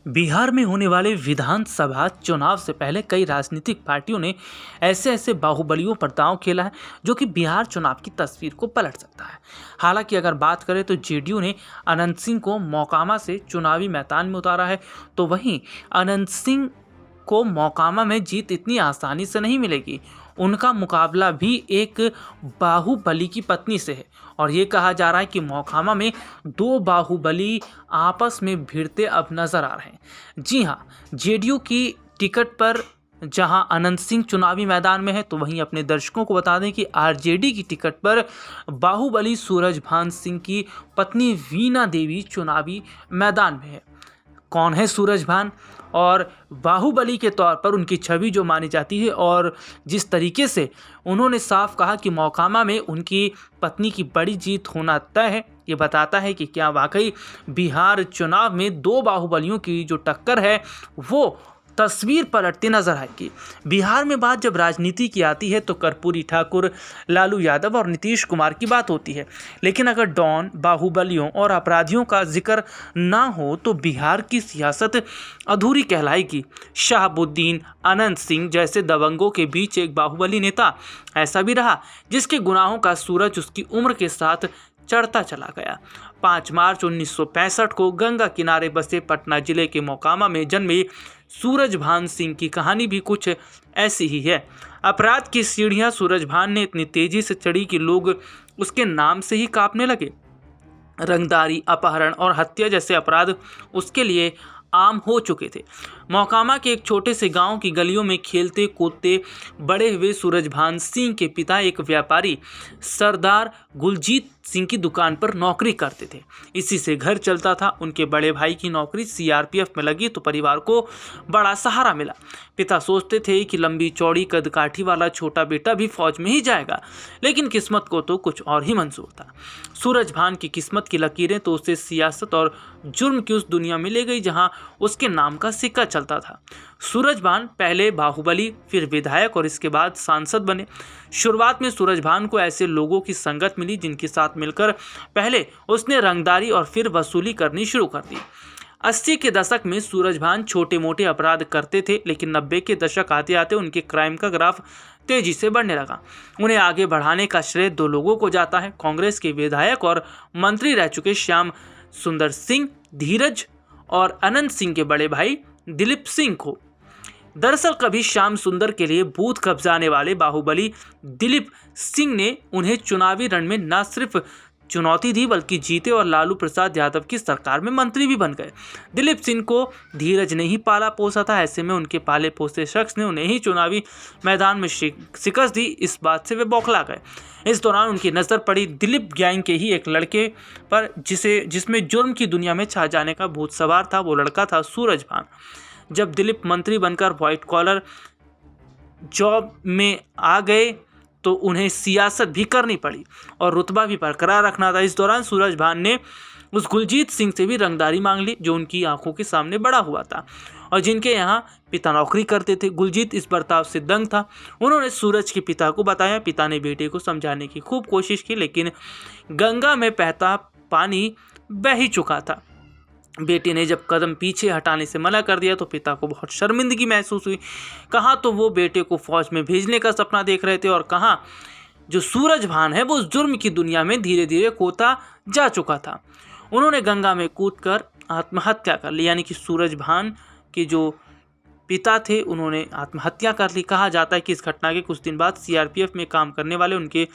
बिहार में होने वाले विधानसभा चुनाव से पहले कई राजनीतिक पार्टियों ने ऐसे बाहुबलियों पर दांव खेला है जो कि बिहार चुनाव की तस्वीर को पलट सकता है। हालांकि अगर बात करें तो जेडीयू ने अनंत सिंह को मोकामा से चुनावी मैदान में उतारा है, तो वहीं अनंत सिंह को मोकामा में जीत इतनी आसानी से नहीं मिलेगी। उनका मुकाबला भी एक बाहुबली की पत्नी से है और ये कहा जा रहा है कि मोकामा में दो बाहुबली आपस में भिड़ते अब नजर आ रहे हैं। जी हाँ, जेडीयू की टिकट पर जहां अनंत सिंह चुनावी मैदान में है, तो वहीं अपने दर्शकों को बता दें कि आरजेडी की टिकट पर बाहुबली सूरजभान सिंह की पत्नी वीणा देवी चुनावी मैदान में है। कौन है सूरजभान और बाहुबली के तौर पर उनकी छवि जो मानी जाती है, और जिस तरीके से उन्होंने साफ कहा कि मोकामा में उनकी पत्नी की बड़ी जीत होना तय है, ये बताता है कि क्या वाकई बिहार चुनाव में दो बाहुबलियों की जो टक्कर है वो तस्वीर पलटती नजर आएगी। बिहार में बात जब राजनीति की आती है तो कर्पूरी ठाकुर, लालू यादव और नीतीश कुमार की बात होती है, लेकिन अगर डॉन, बाहुबलियों और अपराधियों का जिक्र ना हो तो बिहार की सियासत अधूरी कहलाएगी। शहाबुद्दीन, अनंत सिंह जैसे दबंगों के बीच एक बाहुबली नेता ऐसा भी रहा जिसके गुनाहों का सूरज उसकी उम्र के साथ चढ़ता चला गया। 5 मार्च 1965 को गंगा किनारे बसे पटना जिले के मोकामा में जन्मे सूरजभान सिंह की कहानी भी कुछ ऐसी ही है। अपराध की सीढ़ियां सूरजभान ने इतनी तेजी से चढ़ी कि लोग उसके नाम से ही कांपने लगे। रंगदारी, अपहरण और हत्या जैसे अपराध उसके लिए आम हो चुके थे। मोकामा के एक छोटे से गांव की गलियों में खेलते कूदते बड़े हुए सूरजभान सिंह के पिता एक व्यापारी सरदार गुलजीत सिंह की दुकान पर नौकरी करते थे। इसी से घर चलता था। उनके बड़े भाई की नौकरी सीआरपीएफ में लगी तो परिवार को बड़ा सहारा मिला। पिता सोचते थे कि लंबी चौड़ी कदकाठी वाला छोटा बेटा भी फौज में ही जाएगा, लेकिन किस्मत को तो कुछ और ही मंजूर था। सूरजभान की किस्मत की लकीरें तो उसे सियासत और जुर्म की उस दुनिया में ले गई जहां उसके नाम का सिक्का चलता था। सूरजभान पहले बाहुबली, फिर विधायक और इसके बाद सांसद बने। शुरुआत में सूरजभान को ऐसे लोगों की संगत मिली जिनके साथ मिलकर पहले उसने रंगदारी और फिर वसूली करनी शुरू कर दी। 80 के दशक में सूरजभान छोटे मोटे अपराध करते थे, लेकिन 90 के दशक आते आते उनके क्राइम का ग्राफ तेजी से बढ़ने लगा। उन्हें आगे बढ़ाने का श्रेय दो लोगों को जाता है, कांग्रेस के विधायक और मंत्री रह चुके श्याम सुंदर सिंह धीरज और अनंत सिंह के बड़े भाई दिलीप सिंह को। दरअसल कभी श्याम सुंदर के लिए बूथ कब्जाने वाले बाहुबली दिलीप सिंह ने उन्हें चुनावी रण में न सिर्फ चुनौती दी बल्कि जीते और लालू प्रसाद यादव की सरकार में मंत्री भी बन गए। दिलीप सिंह को धीरज ने ही पाला पोसा था, ऐसे में उनके पाले पोसे शख्स ने उन्हें ही चुनावी मैदान में शिकस्त दी। इस बात से वे बौखला गए। इस दौरान उनकी नज़र पड़ी दिलीप गैंग के ही एक लड़के पर जिसमें जुर्म की दुनिया में छा जाने का भूत सवार था। वो लड़का था सूरजभान। जब दिलीप मंत्री बनकर व्हाइट कॉलर जॉब में आ गए तो उन्हें सियासत भी करनी पड़ी और रुतबा भी बरकरार रखना था। इस दौरान सूरजभान ने उस गुलजीत सिंह से भी रंगदारी मांग ली जो उनकी आंखों के सामने बड़ा हुआ था और जिनके यहाँ पिता नौकरी करते थे। गुलजीत इस बर्ताव से दंग था। उन्होंने सूरज के पिता को बताया। पिता ने बेटे को समझाने की खूब कोशिश की, लेकिन गंगा में बहता पानी बह ही चुका था। बेटे ने जब कदम पीछे हटाने से मना कर दिया तो पिता को बहुत शर्मिंदगी महसूस हुई। कहाँ तो वो बेटे को फौज में भेजने का सपना देख रहे थे और कहाँ जो सूरजभान है वो उस जुर्म की दुनिया में धीरे धीरे खोता जा चुका था। उन्होंने गंगा में कूदकर आत्महत्या कर ली, यानी कि सूरजभान के जो पिता थे उन्होंने आत्महत्या कर ली। कहा जाता है कि इस घटना के कुछ दिन बाद सीआरपीएफ में काम करने वाले उनके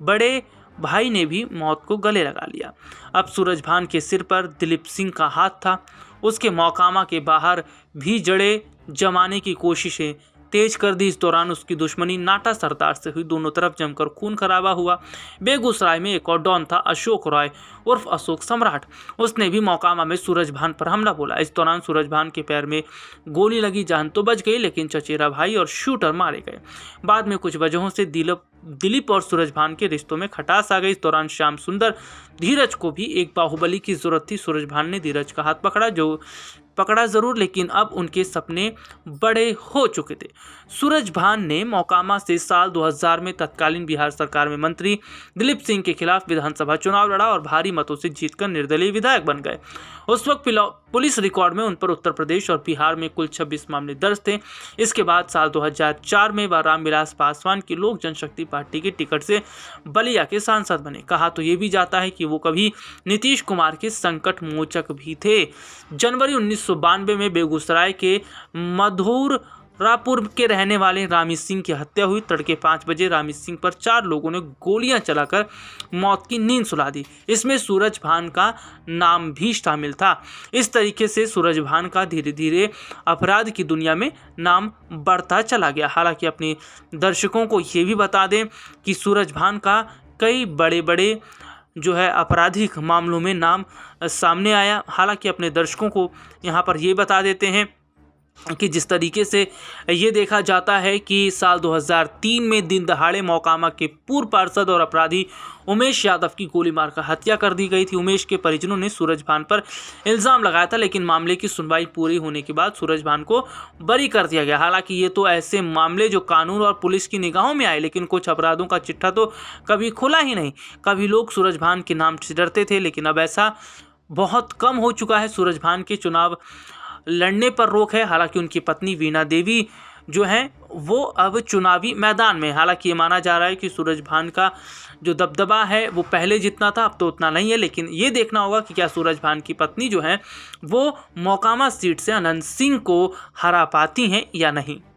बड़े भाई ने भी मौत को गले लगा लिया। अब सूरजभान के सिर पर दिलीप सिंह का हाथ था। उसके मोकामा के बाहर भी जड़े जमाने की कोशिशें तेज कर दी। इस दौरान उसकी दुश्मनी नाटा सरदार से हुई। दोनों तरफ जमकर खून खराबा हुआ। बेगूसराय में एक और डॉन था अशोक रॉय उर्फ अशोक सम्राट। उसने भी मोकामा में सूरजभान पर हमला बोला। इस दौरान सूरजभान के पैर में गोली लगी। जान तो बच गई, लेकिन चचेरा भाई और शूटर मारे गए। बाद में कुछ वजहों से दिलीप और सूरजभान के रिश्तों में खटास आ गई। इस दौरान श्याम सुंदर धीरज को भी एक बाहुबली की जरूरत थी। सूरजभान ने धीरज का हाथ पकड़ा जरूर, लेकिन अब उनके सपने बड़े हो चुके थे। सूरजभान ने मोकामा से साल 2000 में तत्कालीन बिहार सरकार में मंत्री दिलीप सिंह के खिलाफ विधानसभा चुनाव लड़ा और भारी भारी मतों से जीतकर निर्दलीय विधायक बन गए। उस वक्त पुलिस रिकॉर्ड में उन पर उत्तर प्रदेश और बिहार में कुल 26 मामले दर्ज थे। इसके बाद साल 2004 में वह रामविलास पासवान की लोक जनशक्ति पार्टी के टिकट से बलिया के सांसद बने। कहा तो ये भी जाता है कि वो कभी नीतीश कुमार के संकट मोचक भी थे। जनवरी 1992 में बेगूसराय के मधुरापुर के रहने वाले रामी सिंह की हत्या हुई। तड़के 5 बजे रामी सिंह पर 4 लोगों ने गोलियां चलाकर मौत की नींद सुला दी। इसमें सूरज भान का नाम भी शामिल था। इस तरीके से सूरज भान का धीरे धीरे अपराध की दुनिया में नाम बढ़ता चला गया। हालांकि अपने दर्शकों को ये भी बता दें कि सूरज भान का कई बड़े बड़े जो है आपराधिक मामलों में नाम सामने आया। हालांकि अपने दर्शकों को यहाँ पर ये बता देते हैं कि जिस तरीके से ये देखा जाता है कि साल 2003 में दिन दहाड़े मोकामा के पूर्व पार्षद और अपराधी उमेश यादव की गोली मारकर हत्या कर दी गई थी। उमेश के परिजनों ने सूरज भान पर इल्ज़ाम लगाया था, लेकिन मामले की सुनवाई पूरी होने के बाद सूरज भान को बरी कर दिया गया। हालांकि ये तो ऐसे मामले जो कानून और पुलिस की निगाहों में आए, लेकिन कुछ अपराधों का चिट्ठा तो कभी खुला ही नहीं। कभी लोग सूरज भान के नाम से डरते थे, लेकिन अब ऐसा बहुत कम हो चुका है। सूरज भान के चुनाव लड़ने पर रोक है। हालांकि उनकी पत्नी वीणा देवी जो हैं वो अब चुनावी मैदान में। हालांकि ये माना जा रहा है कि सूरज भान का जो दबदबा है वो पहले जितना था अब तो उतना नहीं है, लेकिन ये देखना होगा कि क्या सूरज भान की पत्नी जो है वो मोकामा सीट से अनंत सिंह को हरा पाती हैं या नहीं।